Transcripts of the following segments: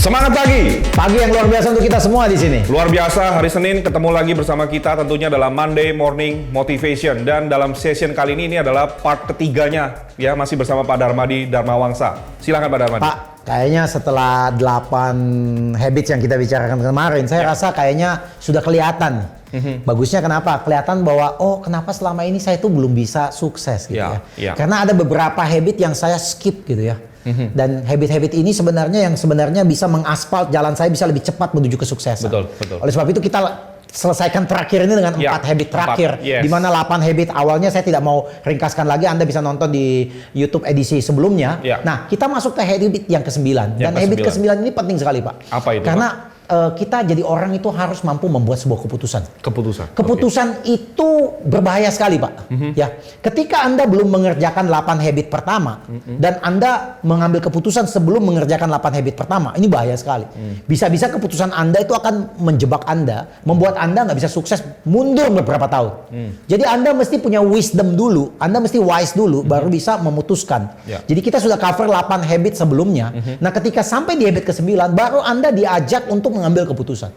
Semangat pagi! Pagi yang luar biasa untuk kita semua di sini. Luar biasa, hari Senin ketemu lagi bersama kita tentunya dalam Monday Morning Motivation. Dan dalam session kali ini adalah part ketiganya. Ya, masih bersama Pak Darmadi Dharmawangsa. Silakan Pak Darmadi. Pak, kayaknya setelah 8 habits yang kita bicarakan kemarin, saya rasa kayaknya sudah kelihatan. Bagusnya kenapa? Kelihatan bahwa, kenapa selama ini saya tuh belum bisa sukses gitu ya. Karena ada beberapa habit yang saya skip gitu ya. Dan habit-habit ini sebenarnya bisa mengaspal jalan saya bisa lebih cepat menuju kesuksesan. Betul. Oleh sebab itu kita selesaikan terakhir ini dengan 4 habit terakhir. Di mana 8 habit awalnya saya tidak mau ringkaskan lagi, Anda bisa nonton di YouTube edisi sebelumnya. Nah, kita masuk ke habit yang ke-9. Dan habit ke-9 ini penting sekali, Pak. Apa itu, Karena Pak? Kita jadi orang itu harus mampu membuat sebuah keputusan. Keputusan Itu berbahaya sekali, Pak. Ya, ketika Anda belum mengerjakan 8 habit pertama dan Anda mengambil keputusan sebelum mengerjakan 8 habit pertama, ini bahaya sekali. Bisa-bisa keputusan Anda itu akan menjebak Anda, membuat Anda nggak bisa sukses mundur beberapa tahun. Jadi Anda mesti punya wisdom dulu, Anda mesti wise dulu, baru bisa memutuskan. Jadi kita sudah cover 8 habit sebelumnya. Nah, ketika sampai di habit ke-9, baru Anda diajak untuk mengambil keputusan.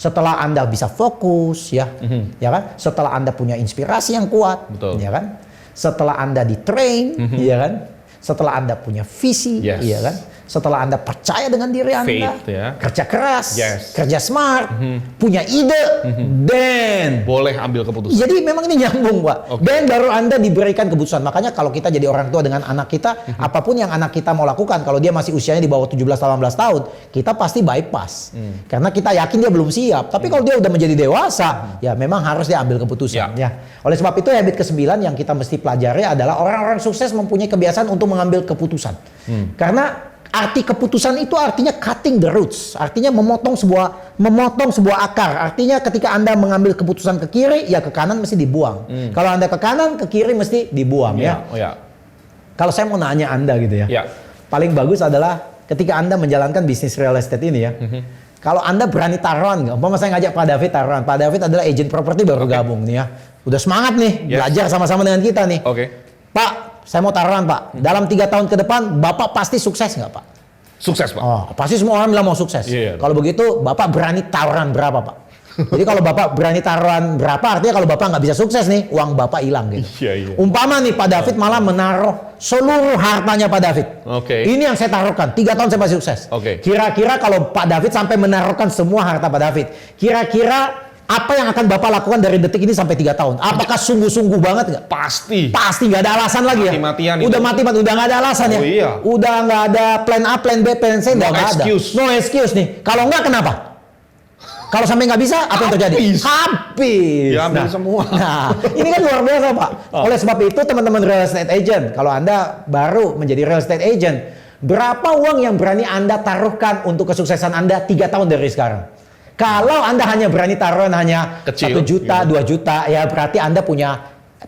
Setelah Anda bisa fokus, ya kan? Setelah Anda punya inspirasi yang kuat, ya kan? Setelah Anda di-train, ya kan? Setelah Anda punya visi, ya kan? Setelah Anda percaya dengan diri Anda, kerja keras, kerja smart, punya ide, dan boleh ambil keputusan. Jadi memang ini nyambung, Pak. Dan baru Anda diberikan keputusan. Makanya kalau kita jadi orang tua dengan anak kita, apapun yang anak kita mau lakukan, kalau dia masih usianya di bawah 17-18 tahun, kita pasti bypass. Karena kita yakin dia belum siap. Tapi kalau dia udah menjadi dewasa, ya memang harus dia ambil keputusan. Ya. Oleh sebab itu habit ke-9 yang kita mesti pelajari adalah orang-orang sukses mempunyai kebiasaan untuk mengambil keputusan. Karena arti keputusan itu artinya cutting the roots, artinya memotong sebuah akar. Artinya ketika Anda mengambil keputusan ke kiri, ya ke kanan mesti dibuang. Kalau Anda ke kanan, ke kiri mesti dibuang, ya. Kalau saya mau nanya Anda gitu ya, paling bagus adalah ketika Anda menjalankan bisnis real estate ini ya. Kalau Anda berani taruhan nggak? Umpama saya ngajak Pak David taruhan. Pak David adalah agent properti baru gabung nih ya. Udah semangat nih, belajar sama-sama dengan kita nih. Pak, saya mau taruhan, Pak. Dalam 3 tahun ke depan, Bapak pasti sukses nggak, Pak? Sukses, Pak. Pasti semua orang bilang mau sukses. Kalau begitu, Bapak berani taruhan berapa, Pak? Jadi kalau Bapak berani taruhan berapa, artinya kalau Bapak nggak bisa sukses nih, uang Bapak hilang gitu. Umpama nih Pak David malah menaruh seluruh hartanya Pak David. Ini yang saya taruhkan, 3 tahun saya pasti sukses. Kira-kira kalau Pak David sampai menaruhkan semua harta Pak David, kira-kira apa yang akan Bapak lakukan dari detik ini sampai 3 tahun? Apakah sungguh-sungguh banget nggak? Pasti nggak ada alasan lagi ya? Udah mati-matian, udah nggak ada alasan ya? Udah nggak ada plan A, plan B, plan C, nggak ada. No excuse nih. Kalau nggak kenapa? Kalau sampai nggak bisa, apa yang terjadi? Habis. Diambil semua. Nah, ini kan luar biasa, Pak. Oleh sebab itu, teman-teman real estate agent, kalau Anda baru menjadi real estate agent, berapa uang yang berani Anda taruhkan untuk kesuksesan Anda 3 tahun dari sekarang? Kalau Anda hanya berani taruhan hanya 1 juta, 2 juta, ya berarti Anda punya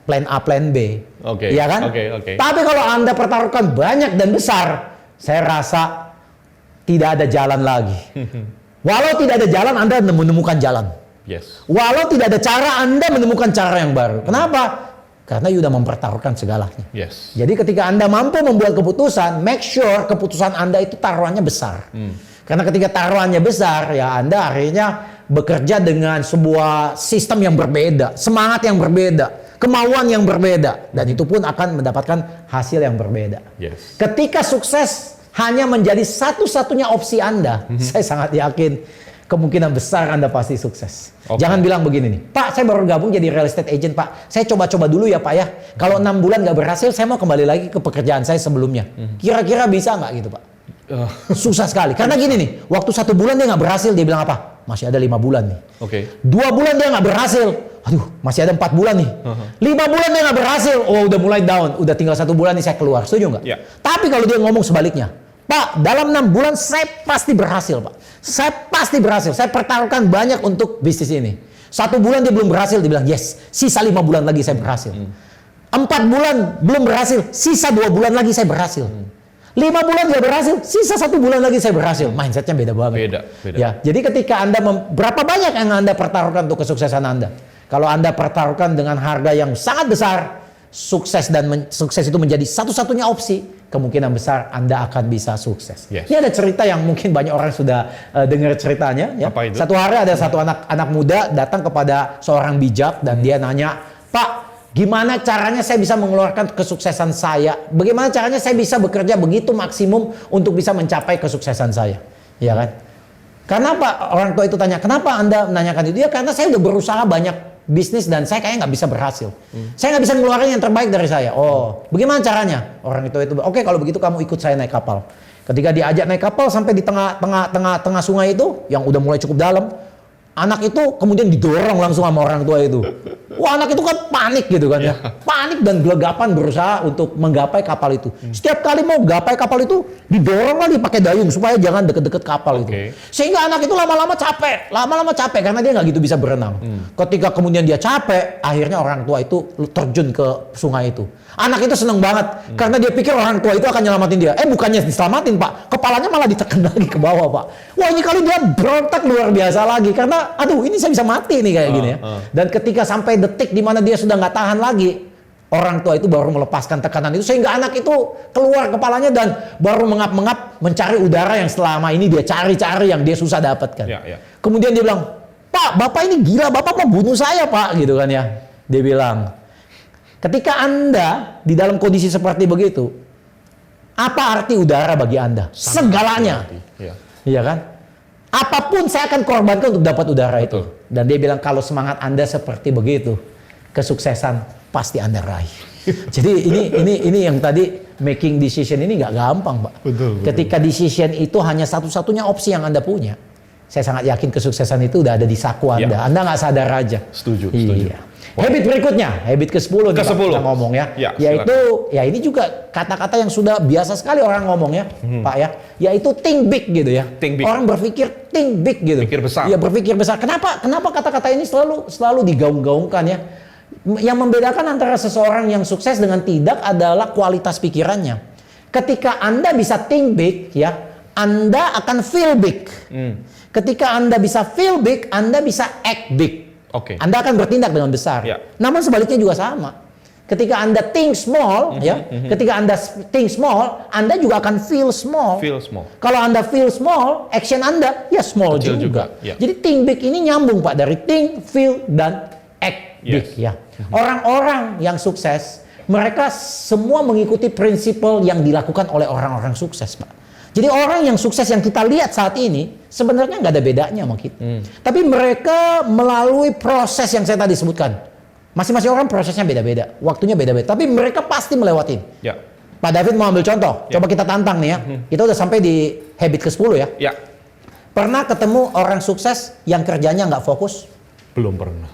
plan A, plan B. Iya kan? Tapi kalau Anda pertaruhkan banyak dan besar, saya rasa tidak ada jalan lagi. Walau tidak ada jalan, Anda menemukan jalan. Walau tidak ada cara, Anda menemukan cara yang baru. Kenapa? Karena sudah mempertaruhkan segalanya. Jadi ketika Anda mampu membuat keputusan, make sure keputusan Anda itu taruhannya besar. Karena ketika taruhannya besar, ya Anda akhirnya bekerja dengan sebuah sistem yang berbeda, semangat yang berbeda, kemauan yang berbeda, dan itu pun akan mendapatkan hasil yang berbeda. Ketika sukses hanya menjadi satu-satunya opsi Anda, saya sangat yakin kemungkinan besar Anda pasti sukses. Jangan bilang begini nih, Pak, saya baru gabung jadi real estate agent, Pak. Saya coba-coba dulu ya, Pak ya. Kalau 6 bulan nggak berhasil, saya mau kembali lagi ke pekerjaan saya sebelumnya. Kira-kira bisa nggak gitu, Pak? Susah sekali. Karena gini nih, waktu 1 bulan dia nggak berhasil, dia bilang apa? Masih ada 5 bulan nih. 2 bulan dia nggak berhasil. Aduh, masih ada 4 bulan nih. 5 bulan dia nggak berhasil. Udah mulai down. Udah tinggal 1 bulan nih saya keluar. Setuju nggak? Tapi kalau dia ngomong sebaliknya, Pak, dalam 6 bulan saya pasti berhasil, Pak. Saya pasti berhasil. Saya pertaruhkan banyak untuk bisnis ini. 1 bulan dia belum berhasil, dia bilang, yes, sisa 5 bulan lagi saya berhasil. 4 bulan belum berhasil, sisa 2 bulan lagi saya berhasil. 5 bulan nggak berhasil, sisa 1 bulan lagi saya berhasil. Mindsetnya beda banget. Beda. Ya, jadi ketika Anda berapa banyak yang Anda pertaruhkan untuk kesuksesan Anda? Kalau Anda pertaruhkan dengan harga yang sangat besar, sukses itu menjadi satu-satunya opsi. kemungkinan besar Anda akan bisa sukses. Yes. Ini ada cerita yang mungkin banyak orang sudah dengar ceritanya. Ya. Apa itu? Satu hari ada satu anak muda datang kepada seorang bijak dan dia nanya, Pak, gimana caranya saya bisa mengeluarkan kesuksesan saya? Bagaimana caranya saya bisa bekerja begitu maksimum untuk bisa mencapai kesuksesan saya? Ya kan? Kenapa orang tua itu tanya, kenapa Anda menanyakan itu? Ya karena saya udah berusaha banyak bisnis dan saya kayaknya nggak bisa berhasil. Saya nggak bisa ngeluarin yang terbaik dari saya. Oh, bagaimana caranya? Orang itu oke kalau begitu kamu ikut saya naik kapal. Ketika diajak naik kapal sampai di tengah sungai itu yang udah mulai cukup dalam, anak itu kemudian didorong langsung sama orang tua itu. Wah, anak itu kan panik gitu kan ya. Panik dan gelegapan berusaha untuk menggapai kapal itu. Setiap kali mau gapai kapal itu didorong lagi pakai dayung supaya jangan deket-deket kapal itu. Sehingga anak itu lama-lama capek karena dia nggak gitu bisa berenang. Ketika kemudian dia capek, akhirnya orang tua itu terjun ke sungai itu. Anak itu seneng banget karena dia pikir orang tua itu akan nyelamatin dia. Bukannya diselamatin, Pak. Kepalanya malah ditekan lagi ke bawah, Pak. Wah, ini kali dia berontak luar biasa lagi karena aduh ini saya bisa mati nih kayak gini ya. Dan ketika sampai detik di mana dia sudah nggak tahan lagi, orang tua itu baru melepaskan tekanan itu sehingga anak itu keluar kepalanya dan baru mengap-mengap mencari udara yang selama ini dia cari-cari yang dia susah dapatkan. Kemudian dia bilang, Pak, Bapak ini gila, Bapak mau bunuh saya, Pak, gitu kan ya. Dia bilang, ketika Anda di dalam kondisi seperti begitu, apa arti udara bagi Anda? Segalanya. Iya kan? Apapun saya akan korbankan untuk dapat udara itu. Dan dia bilang kalau semangat Anda seperti begitu, kesuksesan pasti Anda raih. Jadi ini yang tadi making decision ini nggak gampang, Pak. Ketika decision itu hanya satu-satunya opsi yang Anda punya, saya sangat yakin kesuksesan itu udah ada di saku Anda. Anda nggak sadar aja. Setuju. Iya. Habit berikutnya, habit ke-10 kita ngomong ya. Yaitu ya ini juga kata-kata yang sudah biasa sekali orang ngomong ya, Pak ya. Yaitu think big gitu ya. Orang berpikir think big gitu. Berpikir besar. Ya berpikir besar. Kenapa kata-kata ini selalu digaung-gaungkan ya? Yang membedakan antara seseorang yang sukses dengan tidak adalah kualitas pikirannya. Ketika Anda bisa think big ya, Anda akan feel big. Ketika Anda bisa feel big, Anda bisa act big. Anda akan bertindak dengan besar. Namun sebaliknya juga sama. Ketika Anda think small, ketika Anda think small, Anda juga akan feel small. Kalau Anda feel small, action Anda ya small juga. Jadi think big ini nyambung, Pak, dari think, feel dan act big ya. Orang-orang yang sukses, mereka semua mengikuti prinsip yang dilakukan oleh orang-orang sukses, Pak. Jadi orang yang sukses yang kita lihat saat ini sebenarnya nggak ada bedanya sama kita. Tapi mereka melalui proses yang saya tadi sebutkan. Masing-masing orang prosesnya beda-beda, waktunya beda-beda. Tapi mereka pasti melewati. Pak David mau ambil contoh, coba kita tantang nih ya. Kita udah sampai di habit ke-10 ya. Pernah ketemu orang sukses yang kerjanya nggak fokus? Belum pernah.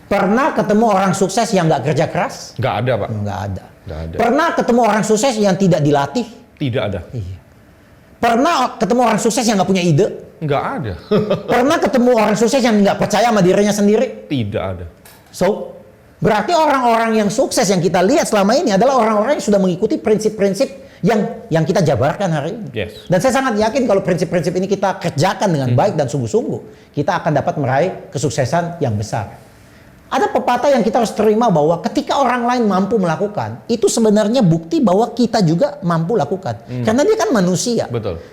Pernah ketemu orang sukses yang nggak kerja keras? Nggak ada, Pak. Nggak ada. Pernah ketemu orang sukses yang tidak dilatih? Tidak ada. Pernah ketemu orang sukses yang nggak punya ide? Nggak ada. Pernah ketemu orang sukses yang nggak percaya sama dirinya sendiri? Tidak ada. So, berarti orang-orang yang sukses yang kita lihat selama ini adalah orang-orang yang sudah mengikuti prinsip-prinsip yang kita jabarkan hari ini. Dan saya sangat yakin kalau prinsip-prinsip ini kita kerjakan dengan baik dan sungguh-sungguh, kita akan dapat meraih kesuksesan yang besar. Ada pepatah yang kita harus terima bahwa ketika orang lain mampu melakukan, itu sebenarnya bukti bahwa kita juga mampu lakukan. Karena dia kan manusia.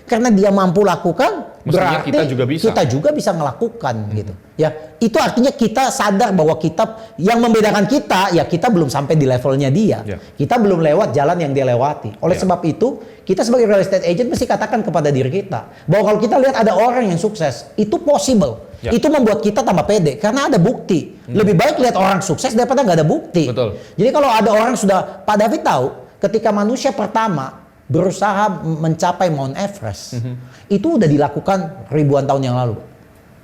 Karena dia mampu lakukan, mestinya berarti kita juga bisa melakukan gitu. Ya, itu artinya kita sadar bahwa kita yang membedakan kita, ya kita belum sampai di levelnya dia. Kita belum lewat jalan yang dia lewati. Oleh sebab itu, kita sebagai real estate agent mesti katakan kepada diri kita bahwa kalau kita lihat ada orang yang sukses, itu possible. Itu membuat kita tambah pede karena ada bukti. Lebih baik lihat orang sukses daripada nggak ada bukti. Jadi kalau ada orang sudah, Pak David tahu, ketika manusia pertama berusaha mencapai Mount Everest, itu udah dilakukan ribuan tahun yang lalu.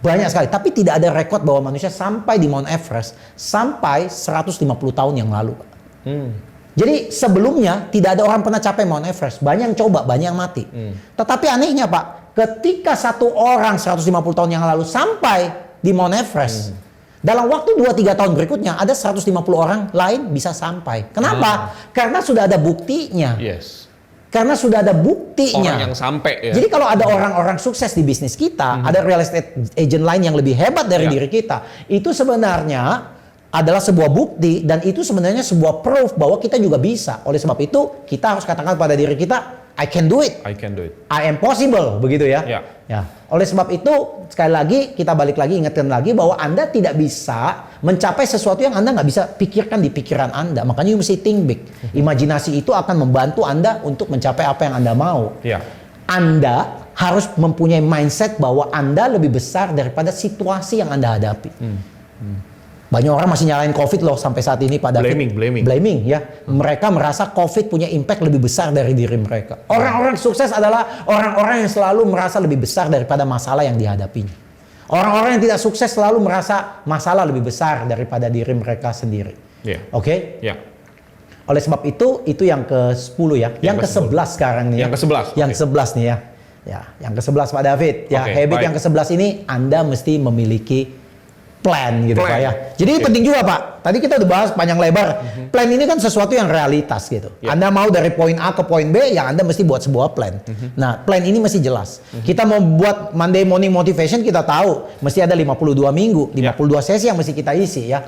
Banyak sekali, tapi tidak ada rekod bahwa manusia sampai di Mount Everest sampai 150 tahun yang lalu. Jadi sebelumnya tidak ada orang pernah capai Mount Everest. Banyak yang coba, banyak yang mati. Tetapi anehnya, Pak, ketika satu orang 150 tahun yang lalu sampai di Mount Everest, dalam waktu 2-3 tahun berikutnya ada 150 orang lain bisa sampai. Kenapa? Karena sudah ada buktinya. Karena sudah ada buktinya. Orang yang sampai ya. Jadi kalau ada orang-orang sukses di bisnis kita, ada real estate agent lain yang lebih hebat dari diri kita, itu sebenarnya adalah sebuah bukti dan itu sebenarnya sebuah proof bahwa kita juga bisa. Oleh sebab itu, kita harus katakan pada diri kita, I can do it. I can do it. I am possible, begitu ya. Ya. Ya. Oleh sebab itu, sekali lagi kita balik lagi ingatkan lagi bahwa Anda tidak bisa mencapai sesuatu yang Anda nggak bisa pikirkan di pikiran Anda. Makanya you mesti think big. Imajinasi itu akan membantu Anda untuk mencapai apa yang Anda mau. Ya. Anda harus mempunyai mindset bahwa Anda lebih besar daripada situasi yang Anda hadapi. Banyak orang masih nyalain COVID loh sampai saat ini pada blaming ya. Mereka merasa COVID punya impact lebih besar dari diri mereka. Orang-orang sukses adalah orang-orang yang selalu merasa lebih besar daripada masalah yang dihadapinya. Orang-orang yang tidak sukses selalu merasa masalah lebih besar daripada diri mereka sendiri. Oke? Ya. Oleh sebab itu yang ke-10 ya. Yang ke-11 sekarang nih. Yang ke-11. Yang ke-11 nih ya. Ya, yang ke-11 Pak David. Ya, habit yang ke-11 ini Anda mesti memiliki plan gitu Pak ya. Jadi ini penting juga Pak. Tadi kita udah bahas panjang lebar. Plan ini kan sesuatu yang realitas gitu. Anda mau dari poin A ke poin B, ya Anda mesti buat sebuah plan. Nah, plan ini mesti jelas. Kita mau buat Monday Morning Motivation, kita tahu mesti ada 52 minggu, 52 sesi yang mesti kita isi ya.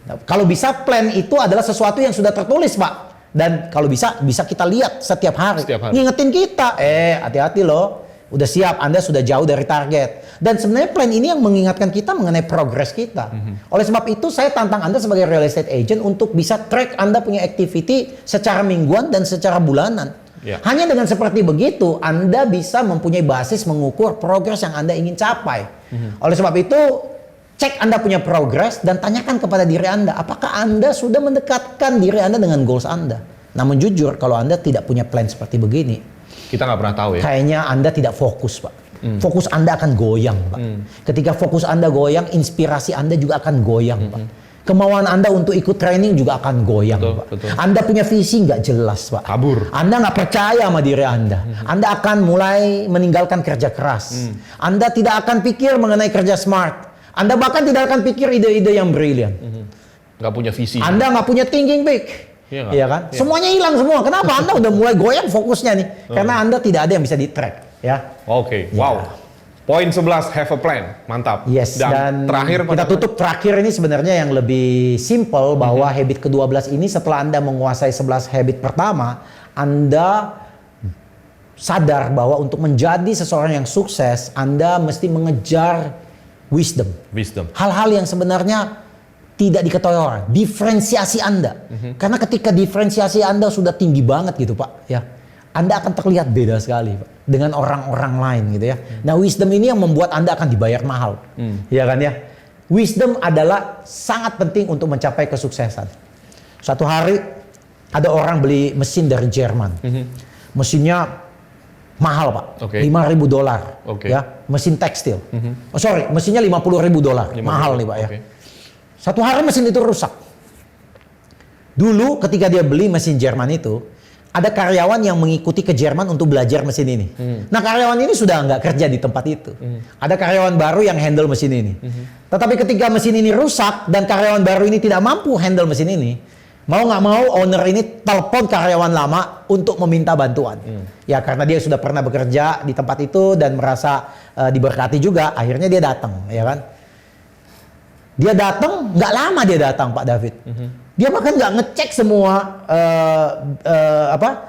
Nah, kalau bisa plan itu adalah sesuatu yang sudah tertulis Pak. Dan kalau bisa kita lihat setiap hari. Ngingetin kita, hati-hati loh. Udah siap, Anda sudah jauh dari target. Dan sebenarnya plan ini yang mengingatkan kita mengenai progres kita. Oleh sebab itu, saya tantang Anda sebagai real estate agent untuk bisa track Anda punya activity secara mingguan dan secara bulanan. Hanya dengan seperti begitu, Anda bisa mempunyai basis mengukur progres yang Anda ingin capai. Oleh sebab itu, cek Anda punya progres dan tanyakan kepada diri Anda, apakah Anda sudah mendekatkan diri Anda dengan goals Anda? Namun jujur, kalau Anda tidak punya plan seperti begini, kita nggak pernah tahu ya. Kayaknya Anda tidak fokus, Pak. Fokus Anda akan goyang, Pak. Ketika fokus Anda goyang, inspirasi Anda juga akan goyang, Pak. Kemauan Anda untuk ikut training juga akan goyang, Pak. Anda punya visi nggak jelas, Pak. Kabur. Anda nggak percaya sama diri Anda. Anda akan mulai meninggalkan kerja keras. Anda tidak akan pikir mengenai kerja smart. Anda bahkan tidak akan pikir ide-ide yang brilian. Nggak punya visi. Anda nggak punya thinking big. Iya kan? Semuanya hilang semua. Kenapa? Anda udah mulai goyang fokusnya nih. Karena Anda tidak ada yang bisa di-track. Ya. Oke. Wow. Poin 11, have a plan. Mantap. Yes. Dan terakhir kita tutup terakhir ini sebenarnya yang lebih simple bahwa habit ke-12 ini setelah Anda menguasai 11 habit pertama, Anda sadar bahwa untuk menjadi seseorang yang sukses, Anda mesti mengejar wisdom. Hal-hal yang sebenarnya tidak diketahui orang, diferensiasi Anda. Karena ketika diferensiasi Anda sudah tinggi banget gitu Pak, ya, Anda akan terlihat beda sekali Pak dengan orang-orang lain gitu ya. Nah, wisdom ini yang membuat Anda akan dibayar mahal, ya kan ya. Wisdom adalah sangat penting untuk mencapai kesuksesan. Suatu hari ada orang beli mesin dari Jerman, mesinnya mahal Pak, $5.000, ya, mesin tekstil. Mesinnya $50.000, mahal nih Pak ya. Satu hari mesin itu rusak. Dulu ketika dia beli mesin Jerman itu, ada karyawan yang mengikuti ke Jerman untuk belajar mesin ini. Nah, karyawan ini sudah nggak kerja di tempat itu. Ada karyawan baru yang handle mesin ini. Tetapi ketika mesin ini rusak dan karyawan baru ini tidak mampu handle mesin ini, mau nggak mau owner ini telepon karyawan lama untuk meminta bantuan. Ya, karena dia sudah pernah bekerja di tempat itu dan merasa diberkati juga, akhirnya dia datang, ya kan? Dia datang, nggak lama dia datang Pak David. Dia bahkan nggak ngecek semua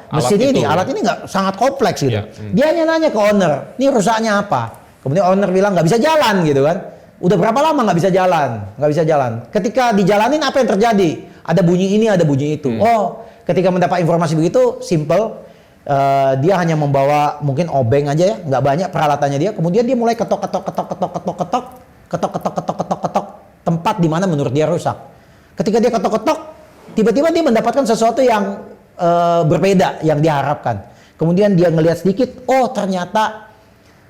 mesin ini, alat ini nggak sangat kompleks gitu. Dia hanya nanya ke owner, ini rusaknya apa? Kemudian owner bilang nggak bisa jalan gitu kan. Udah berapa lama nggak bisa jalan? Nggak bisa jalan. Ketika dijalanin apa yang terjadi? Ada bunyi ini, ada bunyi itu. Oh, ketika mendapat informasi begitu, simple. Dia hanya membawa mungkin obeng aja ya, nggak banyak peralatannya dia. Kemudian dia mulai ketok tempat di mana menurut dia rusak. Ketika dia ketok-ketok, tiba-tiba dia mendapatkan sesuatu yang berbeda yang diharapkan. Kemudian dia ngelihat sedikit, oh ternyata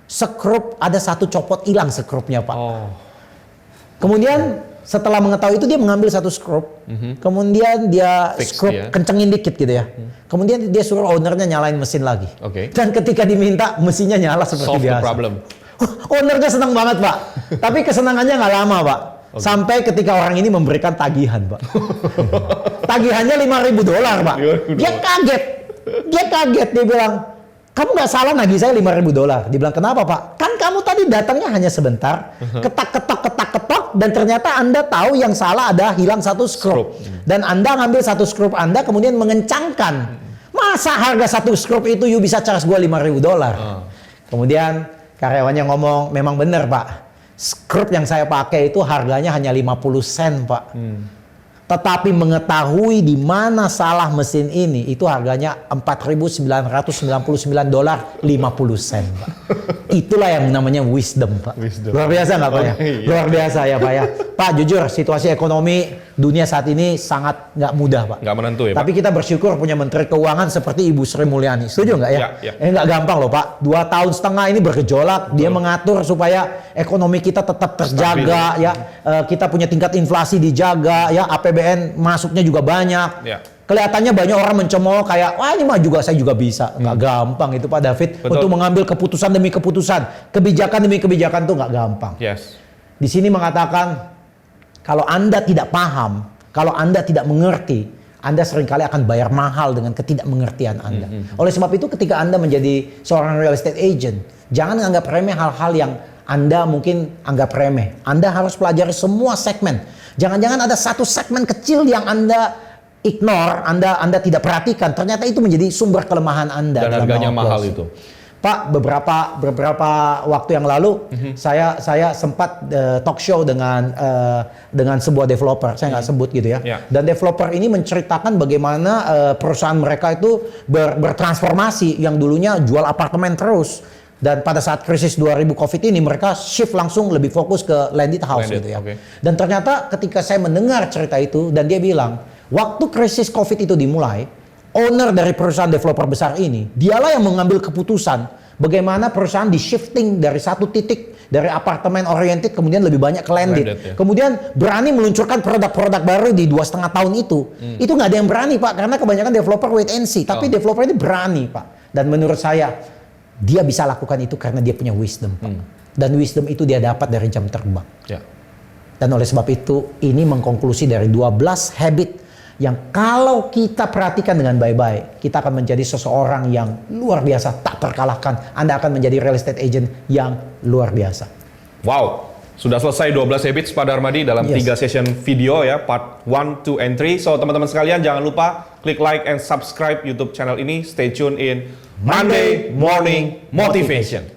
skrup ada satu copot hilang skrupnya Pak. Kemudian setelah mengetahui itu dia mengambil satu skrup, kemudian dia skrup kencengin dikit gitu ya. Kemudian dia suruh ownernya nyalain mesin lagi. Dan ketika diminta mesinnya nyala seperti biasa. Ownernya senang banget Pak, tapi kesenangannya nggak lama Pak. Sampai ketika orang ini memberikan tagihan, Pak. Tagihannya $5.000, Pak. Dia kaget. Dia bilang, kamu nggak salah nagih saya $5.000. Dia bilang, kenapa, Pak? Kan kamu tadi tadi datangnya hanya sebentar, ketak-ketok, dan ternyata Anda tahu yang salah ada hilang satu skrup. Dan Anda ngambil satu skrup Anda, kemudian mengencangkan. Masa harga satu skrup itu you bisa charge gua $5.000? Kemudian karyawannya ngomong, memang benar Pak. Skrup yang saya pakai itu harganya hanya 50 sen Pak. Tetapi mengetahui di mana salah mesin ini, itu harganya $4.999 50 sen, Pak. Itulah yang namanya wisdom, Pak. Luar biasa nggak Pak ya? Iya. Luar biasa ya Pak ya. Pak, jujur situasi ekonomi dunia saat ini sangat nggak mudah, Pak. Nggak menentu ya, Pak? Tapi kita bersyukur punya Menteri Keuangan seperti Ibu Sri Mulyani. Setuju nggak ya? Nggak gampang loh, Pak. 2 tahun setengah ini bergejolak. Dia mengatur supaya ekonomi kita tetap terjaga, ya. Kita punya tingkat inflasi dijaga, ya. APBN masuknya juga banyak. Ya. Kelihatannya banyak orang mencemooh kayak, wah ini mah juga saya juga bisa. Nggak gampang itu Pak David. Betul. Untuk mengambil keputusan demi keputusan. Kebijakan demi kebijakan itu nggak gampang. Yes. Di sini mengatakan, kalau Anda tidak paham, kalau Anda tidak mengerti, Anda seringkali akan bayar mahal dengan ketidakmengertian Anda. Oleh sebab itu ketika Anda menjadi seorang real estate agent, jangan anggap remeh hal-hal yang Anda mungkin anggap remeh. Anda harus pelajari semua segmen. Jangan-jangan ada satu segmen kecil yang Anda ignore, Anda tidak perhatikan. Ternyata itu menjadi sumber kelemahan Anda. Dan harganya mahal itu. Pak, beberapa waktu yang lalu saya sempat talk show dengan sebuah developer, saya nggak sebut gitu ya. Dan developer ini menceritakan bagaimana perusahaan mereka itu bertransformasi, yang dulunya jual apartemen terus. Dan pada saat krisis 2000 Covid ini mereka shift langsung lebih fokus ke landed house gitu ya. Dan ternyata ketika saya mendengar cerita itu, dan dia bilang, waktu krisis Covid itu dimulai, owner dari perusahaan developer besar ini, dialah yang mengambil keputusan bagaimana perusahaan di shifting dari satu titik, dari apartemen oriented kemudian lebih banyak ke landed. Kemudian berani meluncurkan produk-produk baru di 2,5 tahun itu. Itu nggak ada yang berani Pak, karena kebanyakan developer wait and see. Tapi developer ini berani Pak. Dan menurut saya, dia bisa lakukan itu karena dia punya wisdom Pak. Dan wisdom itu dia dapat dari jam terbang. Dan oleh sebab itu, ini mengkonklusi dari 12 habit yang kalau kita perhatikan dengan baik-baik, kita akan menjadi seseorang yang luar biasa, tak terkalahkan. Anda akan menjadi real estate agent yang luar biasa. Wow, sudah selesai 12 habits Pak Darmadi dalam 3 session video ya, part 1, 2, and 3. So teman-teman sekalian jangan lupa klik like and subscribe YouTube channel ini. Stay tune in Monday Morning Motivation.